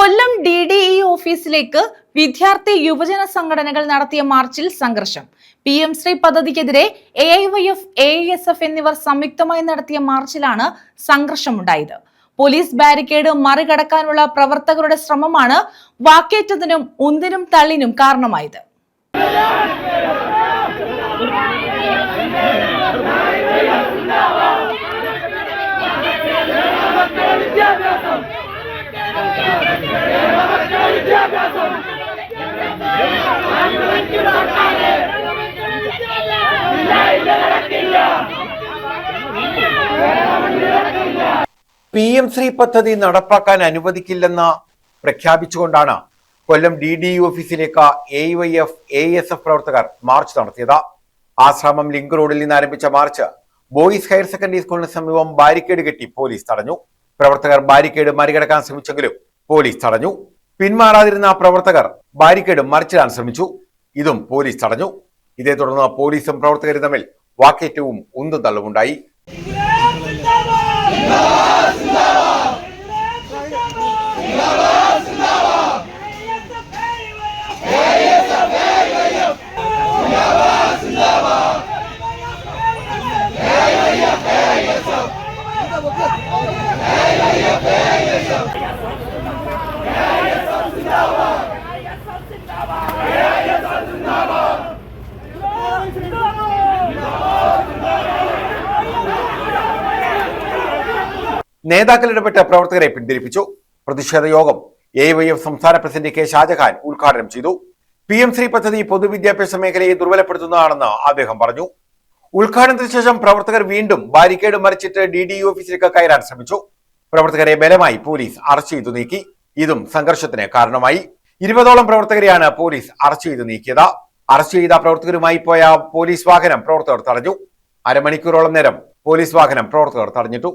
കൊല്ലം DDE ഓഫീസിലേക്ക് വിദ്യാർത്ഥി യുവജന സംഘടനകൾ നടത്തിയ മാർച്ചിൽ സംഘർഷം. PM ശ്രീ പദ്ധതിക്കെതിരെ AIYF, AISF എന്നിവർ സംയുക്തമായി നടത്തിയ മാർച്ചിലാണ് സംഘർഷമുണ്ടായത്. പോലീസ് ബാരിക്കേഡ് മറികടക്കാനുള്ള പ്രവർത്തകരുടെ ശ്രമമാണ് വാക്കേറ്റത്തിനും ഉന്തിനും തള്ളിനും കാരണമായത്. PM ശ്രീ പദ്ധതി നടപ്പാക്കാൻ അനുവദിക്കില്ലെന്ന് പ്രഖ്യാപിച്ചുകൊണ്ടാണ് കൊല്ലം DDE ഓഫീസിലേക്ക് AIYF, AISF പ്രവർത്തകർ മാർച്ച് നടത്തിയത്. ആശ്രമം ലിങ്ക് റോഡിൽ നിന്ന് ആരംഭിച്ച മാർച്ച് ബോയ്സ് ഹയർ സെക്കൻഡറി സ്കൂളിന് സമീപം ബാരിക്കേഡ് കെട്ടി പോലീസ് തടഞ്ഞു. പ്രവർത്തകർ ബാരിക്കേഡ് മറികടക്കാൻ ശ്രമിച്ചെങ്കിലും പോലീസ് തടഞ്ഞു. പിന്മാറാതിരുന്ന പ്രവർത്തകർ ബാരിക്കേഡ് മറിച്ചിടാൻ ശ്രമിച്ചു. ഇതും പോലീസ് തടഞ്ഞു. ഇതേ തുടർന്ന് പോലീസും പ്രവർത്തകരും തമ്മിൽ വാക്കേറ്റവും ഉന്തും തള്ളുമുണ്ടായി. നേതാക്കൾ ഇടപെട്ട് പ്രവർത്തകരെ പിന്തിരിപ്പിച്ചു. പ്രതിഷേധ യോഗം AIYF സംസ്ഥാന പ്രസിഡന്റ് K. ഷാജഹാൻ ഉദ്ഘാടനം ചെയ്തു. PM ശ്രീ പദ്ധതി പൊതുവിദ്യാഭ്യാസ മേഖലയെ ദുർബലപ്പെടുത്തുന്നതാണെന്ന് അദ്ദേഹം പറഞ്ഞു. ഉദ്ഘാടനത്തിന് ശേഷം പ്രവർത്തകർ വീണ്ടും ബാരിക്കേഡ് മറിച്ചിട്ട് DDE ഓഫീസിലേക്ക് കയറാൻ ശ്രമിച്ചു. പ്രവർത്തകരെ ബലമായി പോലീസ് അറസ്റ്റ് ചെയ്തു നീക്കി. ഇതും സംഘർഷത്തിന് കാരണമായി. 20ഓളം പ്രവർത്തകരെയാണ് പോലീസ് അറസ്റ്റ് ചെയ്ത് നീക്കിയത്. അറസ്റ്റ് ചെയ്ത പ്രവർത്തകരുമായി പോയ പോലീസ് വാഹനം പ്രവർത്തകർ തടഞ്ഞു. അരമണിക്കൂറോളം നേരം പോലീസ് വാഹനം പ്രവർത്തകർ തടഞ്ഞിട്ടു.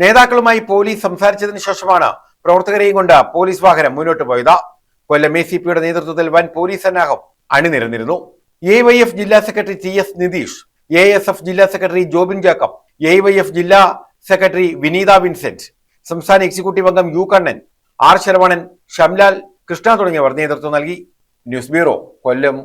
നേതാക്കളുമായി പോലീസ് സംസാരിച്ചതിന് ശേഷമാണ് പ്രവർത്തകരെയും കൊണ്ട് പോലീസ് വാഹനം മുന്നോട്ട് പോയത്. കൊല്ലം ACPയുടെ നേതൃത്വത്തിൽ വൻ പോലീസ് സന്നാഹം അണിനിരന്നിരുന്നു. AIYF ജില്ലാ സെക്രട്ടറി TS നിതീഷ്, AISF ജില്ലാ സെക്രട്ടറി ജോബിൻ ജേക്കബ്, AIYF ജില്ലാ സെക്രട്ടറി വിനീത വിൻസെന്റ്, സംസ്ഥാന എക്സിക്യൂട്ടീവ് അംഗം U കണ്ണൻ, R ശരവണൻ, ഷംലാൽ, കൃഷ്ണ തുടങ്ങിയവർ നേതൃത്വം നൽകി. ന്യൂസ് ബ്യൂറോ, കൊല്ലം.